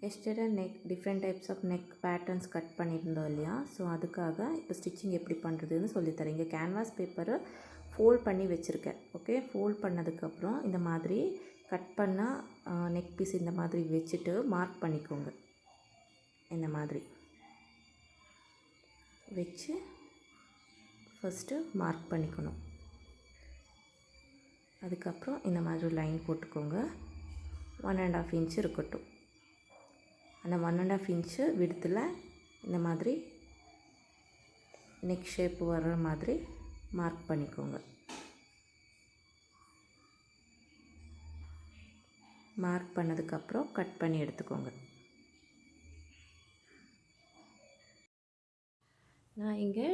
Yesterday neck different types of neck patterns cut பண்ணியிருந்தோம் இல்லையா? So அதுக்காக இப்போ ஸ்டிச்சிங் எப்படி பண்ணுறதுன்னு சொல்லித்தரேன். இங்கே கேன்வாஸ் பேப்பரை ஃபோல்ட் பண்ணி வச்சுருக்கேன். ஓகே, ஃபோல்ட் பண்ணதுக்கப்புறம் இந்த மாதிரி கட் பண்ணால் நெக் பீஸ் இந்த மாதிரி வச்சுட்டு மார்க் பண்ணிக்கோங்க. இந்த மாதிரி வச்சு ஃபஸ்ட்டு மார்க் பண்ணிக்கணும். அதுக்கப்புறம் இந்த மாதிரி லைன் போட்டுக்கோங்க. 1.5 இன்ச் இருக்கட்டும். அந்த 1.5 இன்ச்சு விடத்தில் இந்த மாதிரி நெக் ஷேப் வர்ற மாதிரி மார்க் பண்ணிக்கோங்க. மார்க் பண்ணதுக்கப்புறம் கட் பண்ணி எடுத்துக்கோங்க. நான் இங்கே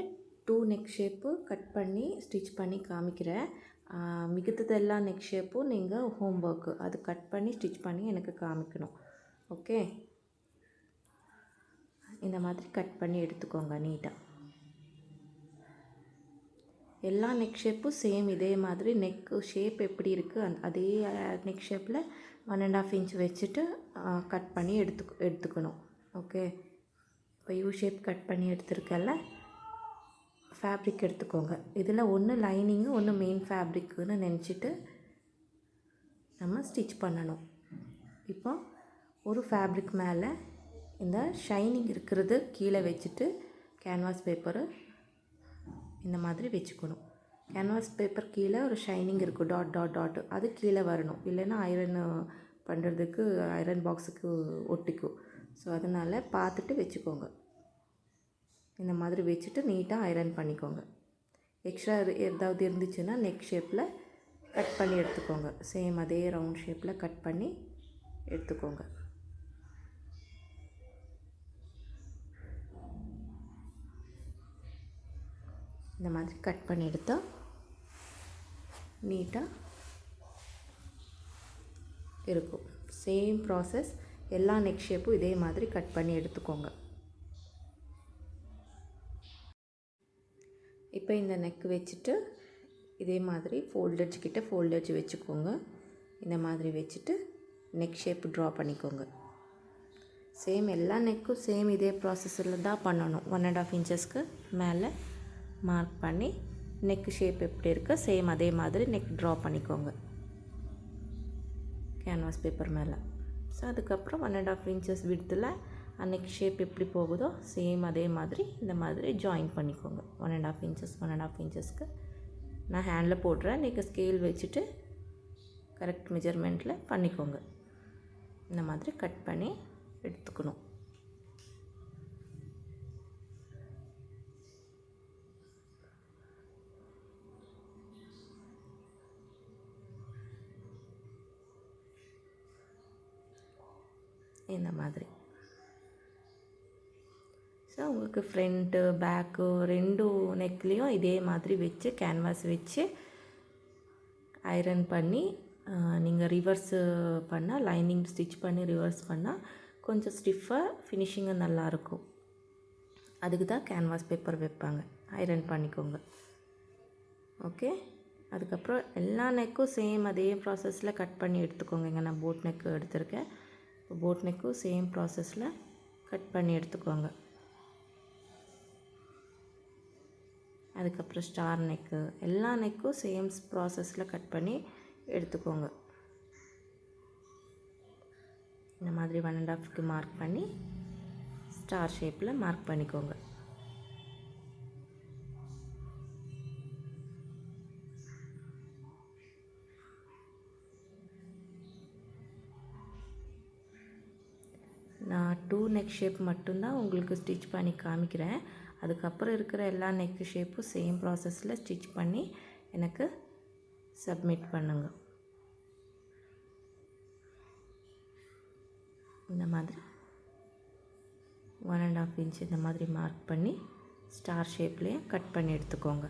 2 நெக் ஷேப்பு கட் பண்ணி ஸ்டிச் பண்ணி காமிக்கிறேன். மிகுத்ததெல்லாம் நெக் ஷேப்பும் நீங்கள் ஹோம் ஒர்க்கு அது கட் பண்ணி ஸ்டிச் பண்ணி எனக்கு காமிக்கணும். ஓகே, இந்த மாதிரி கட் பண்ணி எடுத்துக்கோங்க நீட்டாக. எல்லா நெக் ஷேப்பும் சேம் இதே மாதிரி நெக்கு ஷேப் எப்படி இருக்குது அதே நெக் ஷேப்பில் 1.5 இன்ச் வச்சுட்டு கட் பண்ணி எடுத்துக்கணும். ஓகே, இப்போ யூ ஷேப் கட் பண்ணி எடுத்துருக்கல, ஃபேப்ரிக் எடுத்துக்கோங்க. இதில் ஒன்று லைனிங்கு ஒன்று மெயின் ஃபேப்ரிக்குன்னு நினச்சிட்டு நம்ம ஸ்டிச் பண்ணணும். இப்போ ஒரு ஃபேப்ரிக் மேலே இந்த ஷைனிங் இருக்கிறது கீழே வச்சுட்டு கேன்வாஸ் பேப்பரை இந்த மாதிரி வச்சுக்கணும். கேன்வாஸ் பேப்பர் கீழே ஒரு ஷைனிங் இருக்கும், டாட் டாட் டாட், அது கீழே வரணும். இல்லைன்னா ஐரன் பண்ணுறதுக்கு ஐரன் பாக்ஸுக்கு ஒட்டிக்கும். ஸோ அதனால் பார்த்துட்டு வச்சுக்கோங்க. இந்த மாதிரி வச்சுட்டு நீட்டாக ஐரன் பண்ணிக்கோங்க. எக்ஸ்ட்ரா ஏதாவது இருந்துச்சுன்னா நெக் ஷேப்பில் கட் பண்ணி எடுத்துக்கோங்க. சேம் அதே ரவுண்ட் ஷேப்பில் கட் பண்ணி எடுத்துக்கோங்க. இந்த மாதிரி கட் பண்ணி எடுத்தால் நீட்டாக இருக்கும். சேம் ப்ராசஸ், எல்லா நெக் ஷேப்பும் இதே மாதிரி கட் பண்ணி எடுத்துக்கோங்க. இப்போ இந்த நெக் வச்சுட்டு இதே மாதிரி ஃபோல்டேஜ் கிட்ட ஃபோல்டேஜ் வச்சுக்கோங்க. இந்த மாதிரி வச்சுட்டு நெக் ஷேப் ட்ரா பண்ணிக்கோங்க. சேம் எல்லா நெக்கும் சேம் இதே ப்ராசஸில் தான் பண்ணணும். 1.5 இன்ச்சஸ்க்கு மேலே மார்க் பண்ணி நெக் ஷேப் எப்படி இருக்கோ சேம் அதே மாதிரி நெக் ட்ரா பண்ணிக்கோங்க கேன்வாஸ் பேப்பர் மேலே. ஸோ அதுக்கப்புறம் 1.5 இன்ச்சஸ் விடத்தில் நெக் ஷேப் எப்படி போகுதோ சேம் அதே மாதிரி இந்த மாதிரி ஜாயின் பண்ணிக்கோங்க. 1.5 இன்ச்சஸ்க்கு நான் ஹேண்டில் போடுறேன். நீங்கள் ஸ்கேல் வச்சுட்டு கரெக்ட் மெஜர்மெண்ட்டில் பண்ணிக்கோங்க. இந்த மாதிரி கட் பண்ணி எடுத்துக்கணும். இந்த மாதிரி. ஸோ உங்களுக்கு ஃப்ரண்ட்டு பேக்கு 2 நெக்லேயும் இதே மாதிரி வச்சு கேன்வாஸ் வச்சு ஐரன் பண்ணி நீங்கள் ரிவர்ஸு பண்ணால் லைனிங் ஸ்டிச் பண்ணி ரிவர்ஸ் பண்ணால் கொஞ்சம் ஸ்டிஃபாக ஃபினிஷிங்கு நல்லாயிருக்கும். அதுக்கு தான் கேன்வாஸ் பேப்பர் வைப்பாங்க. ஐரன் பண்ணிக்கோங்க. ஓகே, அதுக்கப்புறம் எல்லா நெக்கும் சேம் அதே ப்ராசஸில் கட் பண்ணி எடுத்துக்கோங்க. இங்கே நான் போட் நெக்கு எடுத்திருக்கேன். இப்போ போட் நெக்கும் சேம் ப்ராசஸில் கட் பண்ணி எடுத்துக்கோங்க. அதுக்கப்புறம் ஸ்டார் நெக்கு, எல்லா நெக்கும் சேம் ப்ராசஸில் கட் பண்ணி எடுத்துக்கோங்க. இந்த மாதிரி 1.5க்கு மார்க் பண்ணி ஸ்டார் ஷேப்பில் மார்க் பண்ணிக்கோங்க. நான் 2 நெக் ஷேப் மட்டும்தான் உங்களுக்கு ஸ்டிச் பண்ணி காமிக்கிறேன். அதுக்கப்புறம் இருக்கிற எல்லா நெக் ஷேப்பும் சேம் ப்ராசஸில் ஸ்டிச் பண்ணி எனக்கு சப்மிட் பண்ணுங்க. இந்த மாதிரி 1.5 இன்ச் இந்த மாதிரி மார்க் பண்ணி ஸ்டார் ஷேப்லேயே கட் பண்ணி எடுத்துக்கோங்க.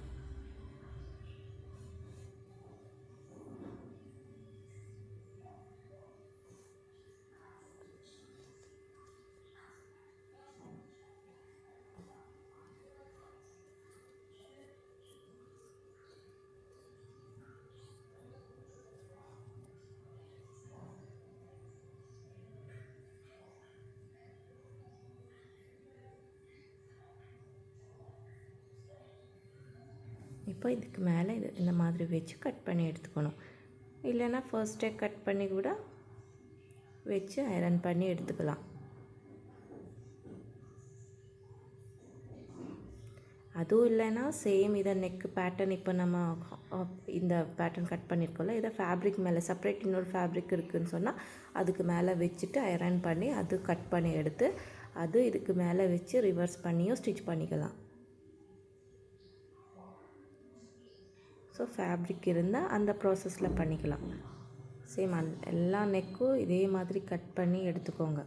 இப்போ இதுக்கு மேலே இது இந்த மாதிரி வச்சு கட் பண்ணி எடுத்துக்கணும். இல்லைன்னா ஃபர்ஸ்ட்டே கட் பண்ணி கூட வச்சு ஐரன் பண்ணி எடுத்துக்கலாம். அதுவும் இல்லைன்னா சேம் இதை நெக்கு பேட்டர்ன் இப்போ நம்ம இந்த பேட்டர்ன் கட் பண்ணியிருக்கோம்ல, இதை ஃபேப்ரிக் மேலே செப்பரேட் இன்னொரு ஃபேப்ரிக் இருக்குதுன்னு சொன்னால் அதுக்கு மேலே வச்சுட்டு ஐரன் பண்ணி அது கட் பண்ணி எடுத்து அது இதுக்கு மேலே வச்சு ரிவர்ஸ் பண்ணியும் ஸ்டிச் பண்ணிக்கலாம். ஸோ ஃபேப்ரிக் இருந்தால் அந்த ப்ராசஸில் பண்ணிக்கலாம். சேம் எல்லா நெக்கும் இதே மாதிரி கட் பண்ணி எடுத்துக்கோங்க.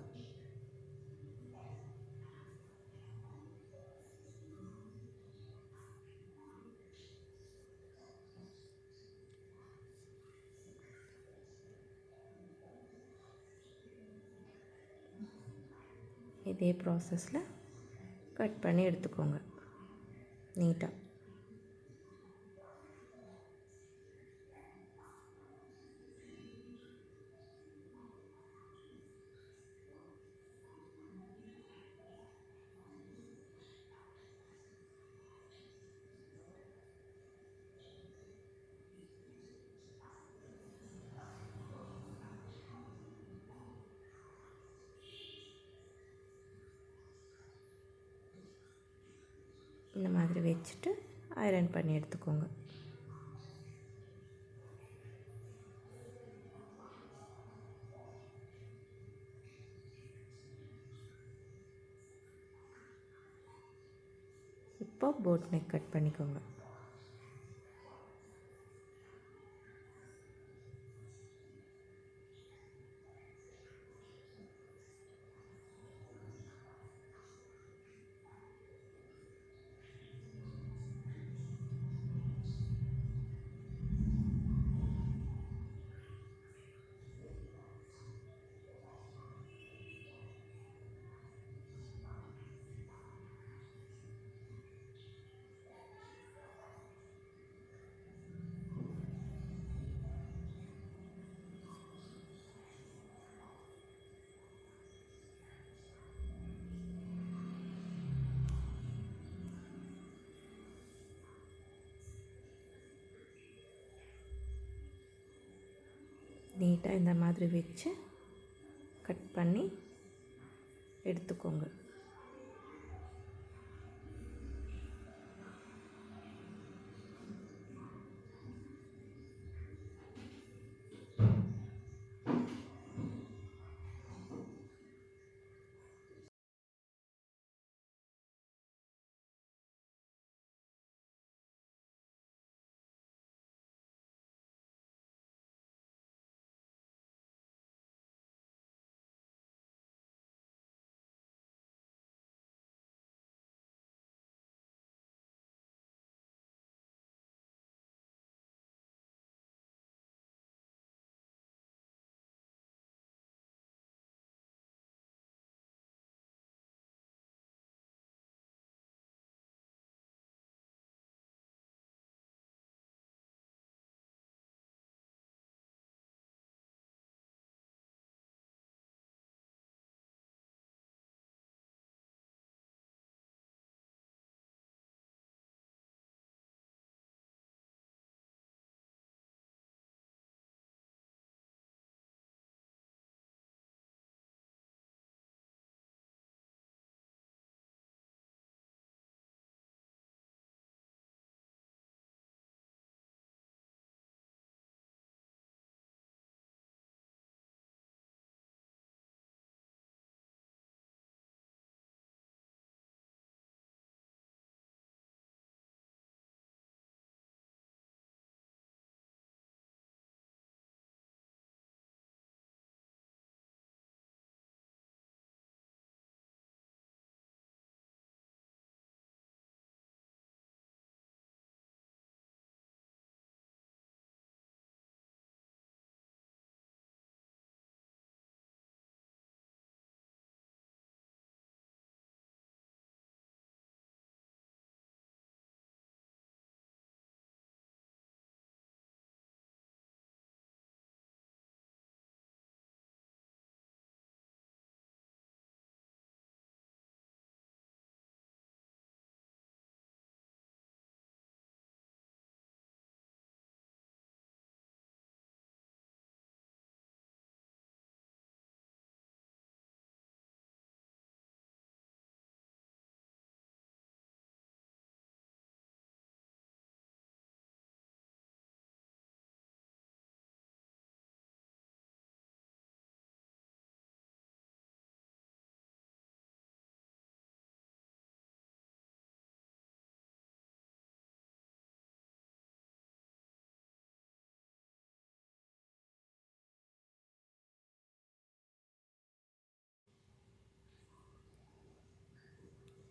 இதே ப்ராசஸில் கட் பண்ணி எடுத்துக்கோங்க நீட்டாக. இந்த மாதிரி வச்சுட்டு ஐரன் பண்ணி எடுத்துக்கோங்க. இப்போ போட் நெக் கட் பண்ணிக்கோங்க. நீட்டாக இந்த மாதிரி வச்சு கட் பண்ணி எடுத்துக்கோங்க.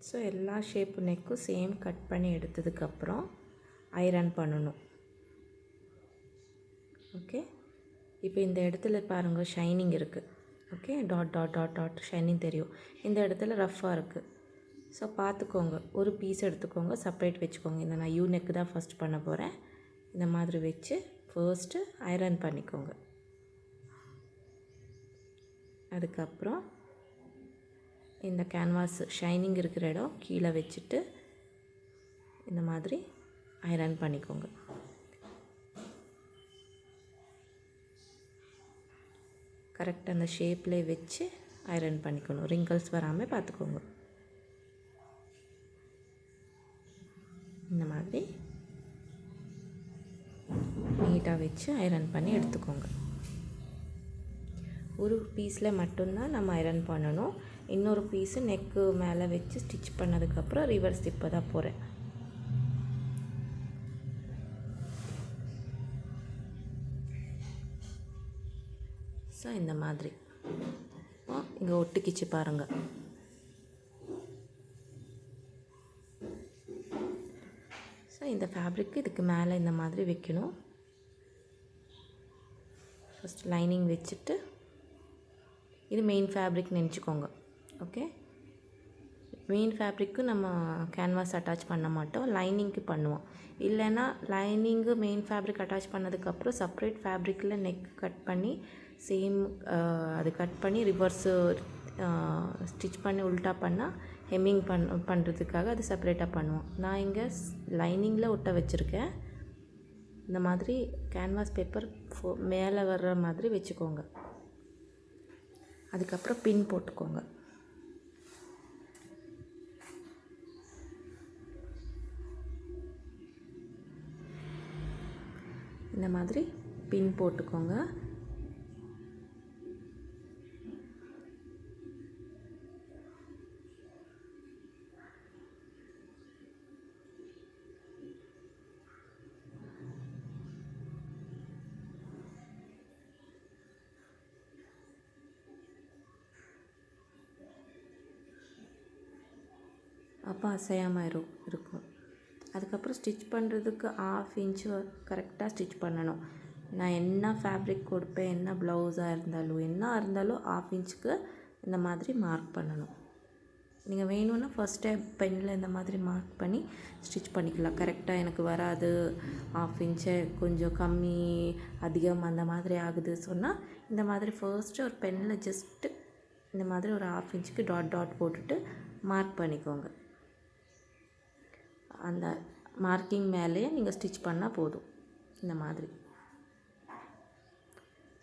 ஸோ எல்லா ஷேப்பு நெக்கும் சேம் கட் பண்ணி எடுத்ததுக்கப்புறம் ஐரன் பண்ணணும். ஓகே, இப்போ இந்த இடத்துல பாருங்கள் ஷைனிங் இருக்குது. Okay, dot dot dot dot shining தெரியும். இந்த இடத்துல ரஃப்பாக இருக்குது. ஸோ பார்த்துக்கோங்க, ஒரு பீஸ் எடுத்துக்கோங்க, செப்பரேட் வச்சுக்கோங்க. இந்த நான் யூ நெக்கு தான் ஃபஸ்ட் பண்ண போகிறேன். இந்த மாதிரி வச்சு ஃபர்ஸ்ட்டு ஐரன் பண்ணிக்கோங்க. அதுக்கப்புறம் இந்த கேன்வாஸ் ஷைனிங் இருக்கிற இடம் கீழே வச்சுட்டு இந்த மாதிரி ஐரன் பண்ணிக்கோங்க. கரெக்டாக அந்த ஷேப்லேயே வச்சு ஐரன் பண்ணிக்கணும். ரிங்கிள்ஸ் வராமல் பார்த்துக்கோங்க. இந்த மாதிரி நீட்டாக வச்சு ஐரன் பண்ணி எடுத்துக்கோங்க. ஒரு பீஸில் மட்டும்தான் நம்ம ஐரன் பண்ணணும். இன்னொரு பீஸு நெக்கு மேலே வச்சு ஸ்டிச் பண்ணதுக்கப்புறம் ரிவர்ஸ் இப்போ தான் போகிறேன். ஸோ இந்த மாதிரி இங்கே ஒட்டிக்கிச்சு பாருங்கள். ஸோ இந்த ஃபேப்ரிக்கு இதுக்கு மேலே இந்த மாதிரி வைக்கணும். ஃபஸ்ட் லைனிங் வச்சுட்டு இது மெயின் ஃபேப்ரிக் நினச்சிக்கோங்க. ஓகே, மெயின் ஃபேப்ரிக்கு நம்ம கேன்வாஸ் அட்டாச் பண்ண மாட்டோம், லைனிங்க்கு பண்ணுவோம். இல்லைன்னா லைனிங்கு மெயின் ஃபேப்ரிக் அட்டாச் பண்ணதுக்கப்புறம் செப்ரேட் ஃபேப்ரிக்கில் நெக் கட் பண்ணி சேம் அது கட் பண்ணி ரிவர்ஸு ஸ்டிச் பண்ணி உல்ட்டா பண்ணால் ஹெம்மிங் பண்ணுறதுக்காக அது செப்பரேட்டாக பண்ணுவோம். நான் இங்கே லைனிங்கில் ஒட்ட வச்சுருக்கேன். இந்த மாதிரி கேன்வாஸ் பேப்பர் மேலே வர்ற மாதிரி வச்சுக்கோங்க. அதுக்கப்புறம் பின் போட்டுக்கோங்க. இந்த மாதிரி பின் போட்டுக்கோங்க. அப்போ அசையாமல் இருக்கும். அதுக்கப்புறம் ஸ்டிச் பண்ணுறதுக்கு 1/2 இன்ச்சு கரெக்டாக ஸ்டிச் பண்ணணும். நான் என்ன ஃபேப்ரிக் கொடுப்பேன், என்ன ப்ளவுஸாக இருந்தாலும் என்ன இருந்தாலும் 1/2 இன்ச்சுக்கு இந்த மாதிரி மார்க் பண்ணணும். நீங்கள் வேணும்னா ஃபஸ்ட்டே பெனில் இந்த மாதிரி மார்க் பண்ணி ஸ்டிச் பண்ணிக்கலாம். கரெக்டாக எனக்கு வராது, 1/2 இன்ச்சு கொஞ்சம் கம்மி அதிகம் அந்த மாதிரி ஆகுது சொன்னால் இந்த மாதிரி ஃபர்ஸ்ட்டு ஒரு பெனில் ஜஸ்ட்டு இந்த மாதிரி ஒரு 1/2 இன்ச்சுக்கு டாட் டாட் போட்டுட்டு மார்க் பண்ணிக்கோங்க. அந்த மார்க்கிங் மேலேயே நீங்கள் ஸ்டிச் பண்ணால் போதும். இந்த மாதிரி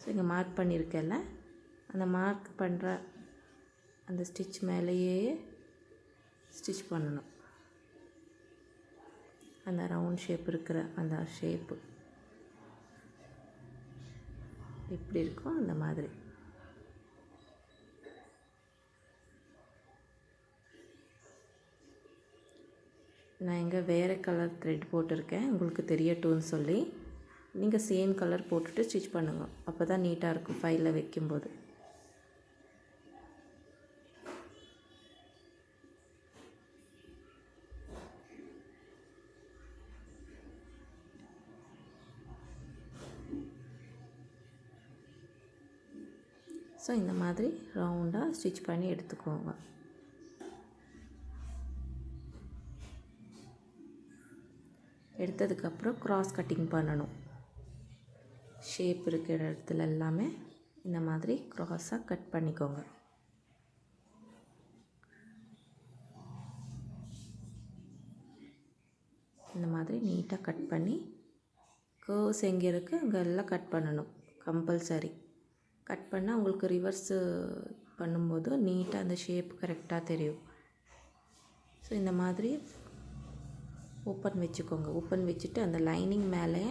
ஸோ இங்கே மார்க் பண்ணியிருக்கேன்ல, அந்த மார்க் பண்ணுற அந்த ஸ்டிச் மேலேயே ஸ்டிச் பண்ணணும். அந்த ரவுண்ட் ஷேப் இருக்கிற அந்த ஷேப்பு எப்படி இருக்கும் அந்த மாதிரி. நான் இங்கே வேறு கலர் த்ரெட் போட்டிருக்கேன், உங்களுக்கு தெரியட்டும்னு சொல்லி. நீங்கள் சேம் கலர் போட்டுட்டு ஸ்டிச் பண்ணுங்க, அப்போ தான் நீட்டாக இருக்கும் ஃபைலில் வைக்கும்போது. ஸோ இந்த மாதிரி ரவுண்டாக ஸ்டிச் பண்ணி எடுத்துக்கோங்க. எடுத்ததுக்கப்புறம் க்ராஸ் கட்டிங் பண்ணணும். ஷேப் இருக்கிற இடத்துல எல்லாமே இந்த மாதிரி க்ராஸாக கட் பண்ணிக்கோங்க. இந்த மாதிரி நீட்டாக கட் பண்ணி கர்வ்ஸ் எங்கே இருக்குது அங்கே எல்லாம் கட் பண்ணணும் கம்பல்சரி. கட் பண்ணால் உங்களுக்கு ரிவர்ஸு பண்ணும்போது நீட்டாக அந்த ஷேப் கரெக்டாக தெரியும். ஸோ இந்த மாதிரி ஓப்பன் வச்சுக்கோங்க. ஓப்பன் வச்சுட்டு அந்த லைனிங் மேலே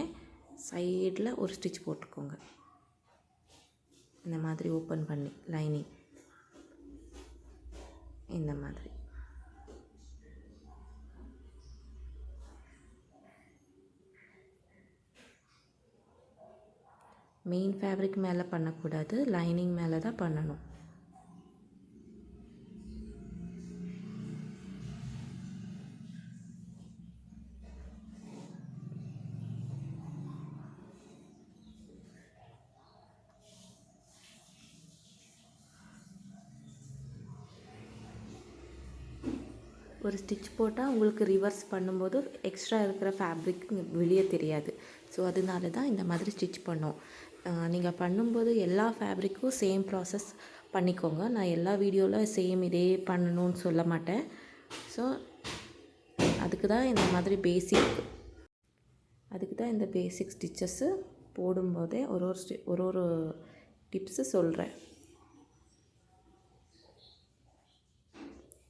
சைடில் ஒரு ஸ்டிச் போட்டுக்கோங்க. இந்த மாதிரி ஓப்பன் பண்ணி லைனிங் இந்த மாதிரி. மெயின் ஃபேப்ரிக் மேலே பண்ணக்கூடாது, லைனிங் மேலே தான் பண்ணணும். ஒரு ஸ்டிச் போட்டால் உங்களுக்கு ரிவர்ஸ் பண்ணும்போது எக்ஸ்ட்ரா இருக்கிற ஃபேப்ரிக் வெளியே தெரியாது. ஸோ அதனால தான் இந்த மாதிரி ஸ்டிச் பண்ணோம். நீங்கள் பண்ணும்போது எல்லா ஃபேப்ரிக்கும் சேம் ப்ராசஸ் பண்ணிக்கோங்க. நான் எல்லா வீடியோவில் சேம் இதே பண்ணணும்னு சொல்ல மாட்டேன். ஸோ அதுக்கு தான் இந்த மாதிரி இந்த பேசிக் ஸ்டிச்சஸ்ஸு போடும்போதே ஒரு டிப்ஸு சொல்கிறேன்.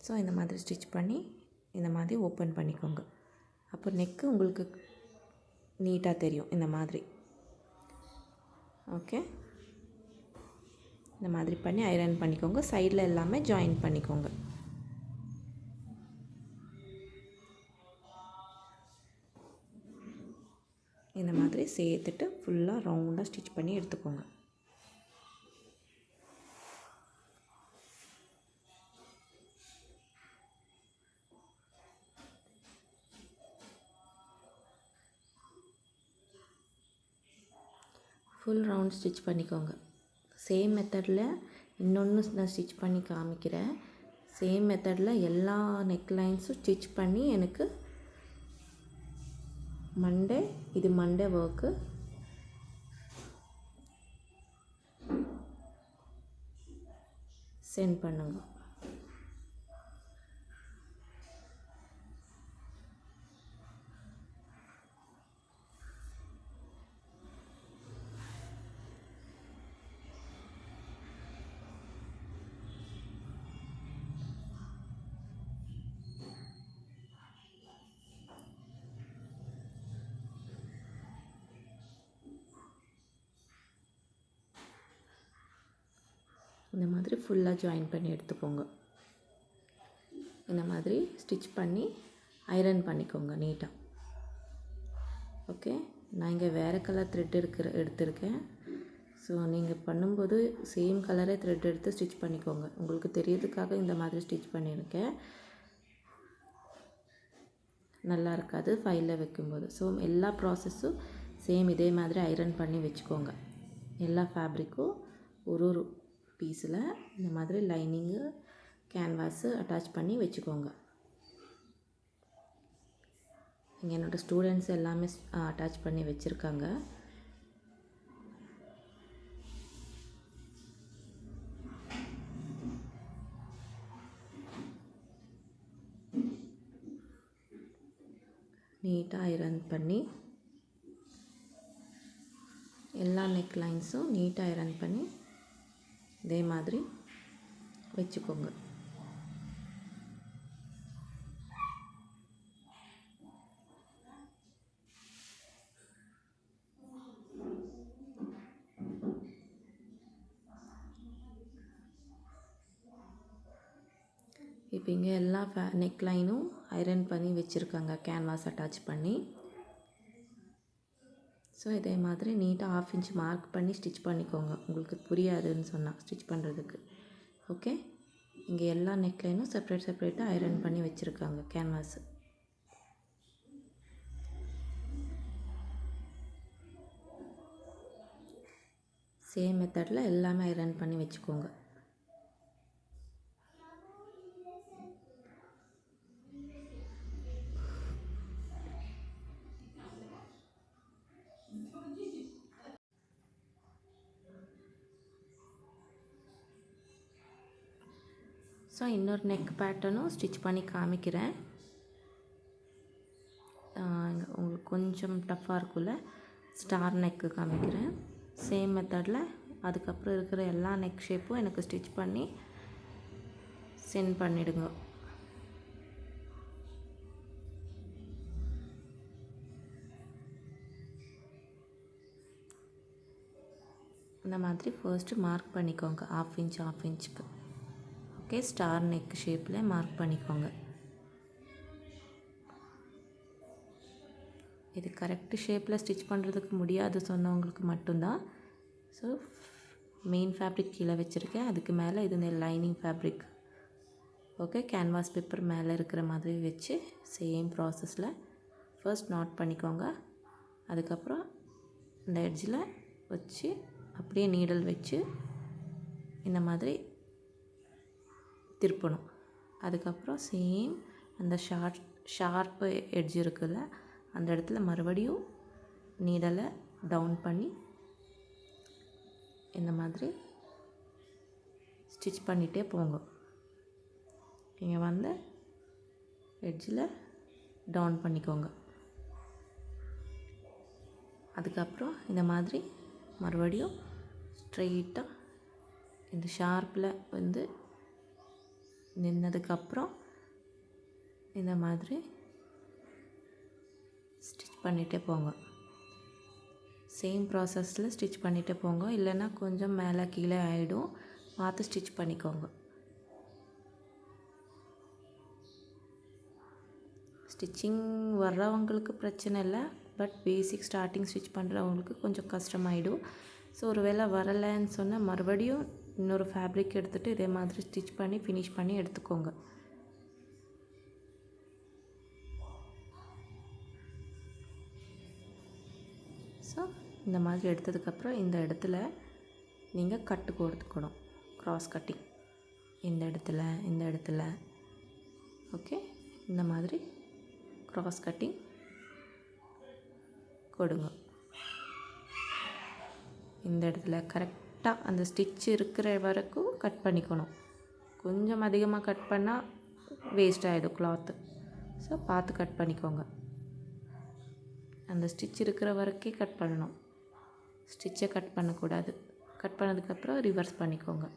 ஸோ இந்த மாதிரி ஸ்டிச் பண்ணி இந்த மாதிரி ஓப்பன் பண்ணிக்கோங்க. அப்போ நெக்கு உங்களுக்கு நீட்டாக தெரியும் இந்த மாதிரி. ஓகே, இந்த மாதிரி பண்ணி ஐரன் பண்ணிக்கோங்க. சைடில் எல்லாமே ஜாயின் பண்ணிக்கோங்க. இந்த மாதிரி சேர்த்துட்டு ஃபுல்லாக ரவுண்டாக ஸ்டிச் பண்ணி எடுத்துக்கோங்க. ஃபுல் ரவுண்ட் ஸ்டிச் பண்ணிக்கோங்க. சேம் மெத்தடில் இன்னொன்று நான் ஸ்டிச் பண்ணி காமிக்கிறேன். சேம் மெத்தடில் எல்லா நெக் லைன்ஸும் ஸ்டிச் பண்ணி எனக்கு இது மண்டே ஒர்க்கு சென்ட் பண்ணுங்க. இந்த மாதிரி ஃபுல்லாக ஜாயின் பண்ணி எடுத்துக்கோங்க. இந்த மாதிரி ஸ்டிச் பண்ணி ஐரன் பண்ணிக்கோங்க நீட்டாக. ஓகே, நான் இங்கே வேறு கலர் த்ரெட் எடுத்திருக்கேன். ஸோ நீங்கள் பண்ணும்போது சேம் கலரே த்ரெட் எடுத்து ஸ்டிச் பண்ணிக்கோங்க. உங்களுக்கு தெரியறதுக்காக இந்த மாதிரி ஸ்டிச் பண்ணியிருக்கேன். நல்லா இருக்காது ஃபைலில் வைக்கும்போது. ஸோ எல்லா ப்ராசஸும் சேம் இதே மாதிரி ஐரன் பண்ணி வச்சுக்கோங்க. எல்லா ஃபேப்ரிக்கும் ஒரு பீஸில் இந்த மாதிரி லைனிங்கு கேன்வாஸு அட்டாச் பண்ணி வச்சுக்கோங்க. இங்கே என்னோடய ஸ்டூடெண்ட்ஸ் எல்லாமே அட்டாச் பண்ணி வச்சுருக்காங்க. நீட்டாக ஐரன் பண்ணி எல்லா நெக் லைன்ஸும் நீட்டாக ஐரன் பண்ணி இதே மாதிரி வச்சுக்கோங்க. இப்போ இங்கே எல்லா நெக் லைனும் ஐரன் பண்ணி வச்சுருக்காங்க கேன்வாஸ் அட்டாச் பண்ணி. ஸோ இதே மாதிரி நீட்டாக 1/2 இன்ச் மார்க் பண்ணி ஸ்டிச் பண்ணிக்கோங்க. உங்களுக்கு புரியாதுன்னு சொன்னால் ஸ்டிச் பண்ணுறதுக்கு. ஓகே, இங்கே எல்லா நெக் லைனும் செப்பரேட்டாக ஐரன் பண்ணி வச்சுருக்காங்க கேன்வாஸு. சேம் மெத்தடில் எல்லாமே ஐரன் பண்ணி வச்சுக்கோங்க. ஸோ இன்னொரு நெக் பேட்டர்னும் ஸ்டிச் பண்ணி காமிக்கிறேன். உங்களுக்கு கொஞ்சம் டஃப்பாக இருக்கும்ல, ஸ்டார் நெக்கு காமிக்கிறேன். சேம் மெத்தடில் அதுக்கப்புறம் இருக்கிற எல்லா நெக் ஷேப்பும் எனக்கு ஸ்டிச் பண்ணி சென்ட் பண்ணிவிடுங்க. இந்த மாதிரி ஃபர்ஸ்ட்டு மார்க் பண்ணிக்கோங்க 1/2 இன்ச்சுக்கு. ஓகே, ஸ்டார் நெக் ஷேப்பில் மார்க் பண்ணிக்கோங்க. இது கரெக்டு ஷேப்பில் ஸ்டிச் பண்ணுறதுக்கு முடியாது சொன்னவங்களுக்கு மட்டும்தான். ஸோ மெயின் ஃபேப்ரிக் கீழே வச்சுருக்கேன், அதுக்கு மேலே இது lining fabric. Okay, canvas paper மேலே இருக்கிற மாதிரி வச்சு சேம் ப்ராசஸில் ஃபர்ஸ்ட் நாட் பண்ணிக்கோங்க. அதுக்கப்புறம் இந்த எட்ஜில் வச்சு அப்படியே நீடல் வச்சு இந்த மாதிரி திருப்பணும். அதுக்கப்புறம் சேம் அந்த ஷார்ப்பு எட்ஜ் இருக்குல்ல, அந்த இடத்துல மறுபடியும் நீடலை டவுன் பண்ணி இந்த மாதிரி ஸ்டிச் பண்ணிகிட்டே போங்க. இங்கே வந்து எட்ஜில் டவுன் பண்ணிக்கோங்க. அதுக்கப்புறம் இந்த மாதிரி மறுபடியும் ஸ்ட்ரெயிட்டாக இந்த ஷார்ப்பில் வந்து நின்னதுக்கப்புறம் இந்த மாதிரி ஸ்டிச் பண்ணிகிட்டே போங்க. சேம் ப்ராசஸில் ஸ்டிச் பண்ணிகிட்டே போங்க. இல்லைன்னா கொஞ்சம் மேலே கீழே ஆகிடும், பார்த்து ஸ்டிச் பண்ணிக்கோங்க. ஸ்டிச்சிங் வர்றவங்களுக்கு பிரச்சனை இல்லை, பட் பேசிக் ஸ்டார்டிங் ஸ்டிச் பண்ணுறவங்களுக்கு கொஞ்சம் கஷ்டமாயிடும். ஸோ ஒரு வேளை வரலைன்னு சொன்னால் மறுபடியும் இன்னொரு ஃபேப்ரிக் எடுத்துகிட்டு இதே மாதிரி ஸ்டிச் பண்ணி ஃபினிஷ் பண்ணி எடுத்துக்கோங்க. ஸோ இந்த மாதிரி எடுத்ததுக்கப்புறம் இந்த இடத்துல நீங்கள் கட்டு கொடுத்துக்கணும், க்ராஸ் கட்டிங். இந்த இடத்துல ஓகே, இந்த மாதிரி க்ராஸ் கட்டிங் கொடுங்க. இந்த இடத்துல கரெக்டாக அந்த ஸ்டிச் இருக்கிற வரைக்கும் கட் பண்ணிக்கணும். கொஞ்சம் அதிகமாக கட் பண்ணால் வேஸ்ட் ஆகிடும் கிளாத்து. ஸோ பார்த்து கட் பண்ணிக்கோங்க. அந்த ஸ்டிச் இருக்கிற வரைக்கும் கட் பண்ணணும், ஸ்டிச்சை கட் பண்ணக்கூடாது. கட் பண்ணதுக்கப்புறம் ரிவர்ஸ் பண்ணிக்கோங்க.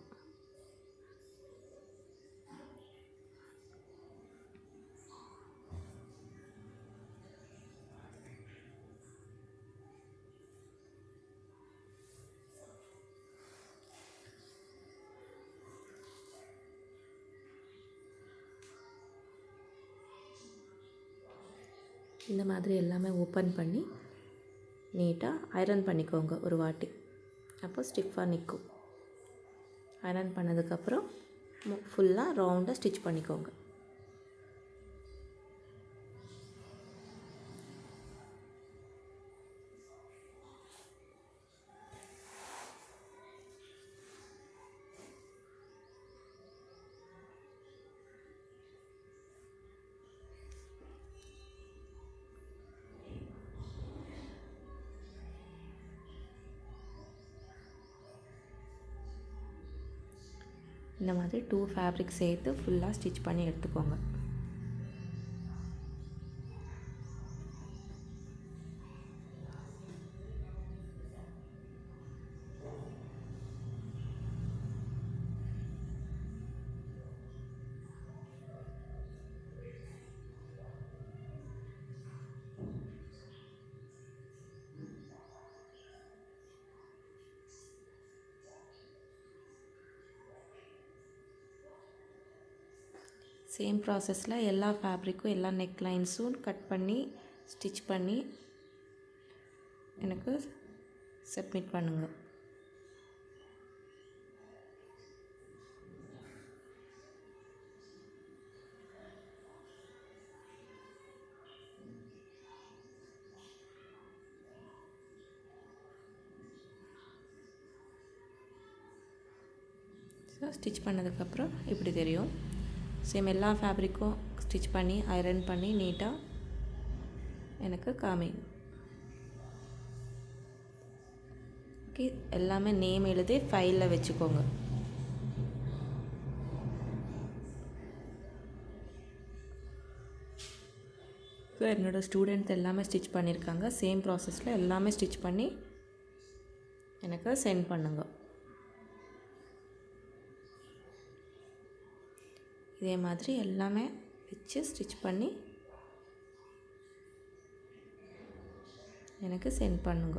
இந்த மாதிரி எல்லாமே ஓப்பன் பண்ணி நீட்டாக ஐரன் பண்ணிக்கோங்க ஒரு வாட்டி. அப்போ ஸ்டிஃபாக நிற்கும். ஐரன் பண்ணதுக்கப்புறம் ஃபுல்லாக ரவுண்டாக ஸ்டிச் பண்ணிக்கோங்க. இந்த மாதிரி 2 ஃபேப்ரிக் சேர்த்து ஃபுல்லாக ஸ்டிச் பண்ணி எடுத்துக்கோங்க. சேம் ப்ராசஸில் எல்லா ஃபேப்ரிக்கும் எல்லா நெக் லைன்ஸும் கட் பண்ணி ஸ்டிச் பண்ணி எனக்கு சப்மிட் பண்ணுங்கள். ஸோ ஸ்டிச் பண்ணதுக்கப்புறம் இப்படி தெரியும். சேம் எல்லா ஃபேப்ரிக்கும் ஸ்டிச் பண்ணி ஐரன் பண்ணி நீட்டாக எனக்கு காமிங்க. ஓகே, எல்லாமே நேம் எழுதி ஃபைலில் வச்சுக்கோங்க. ஸோ என்னோடய ஸ்டூடெண்ட் எல்லாமே ஸ்டிச் பண்ணியிருக்காங்க. சேம் ப்ராசஸில் எல்லாமே ஸ்டிச் பண்ணி எனக்கு சென்ட் பண்ணுங்கள். இதே மாதிரி எல்லாமே வச்சு ஸ்டிச் பண்ணி எனக்கு சென்ட் பண்ணுங்க.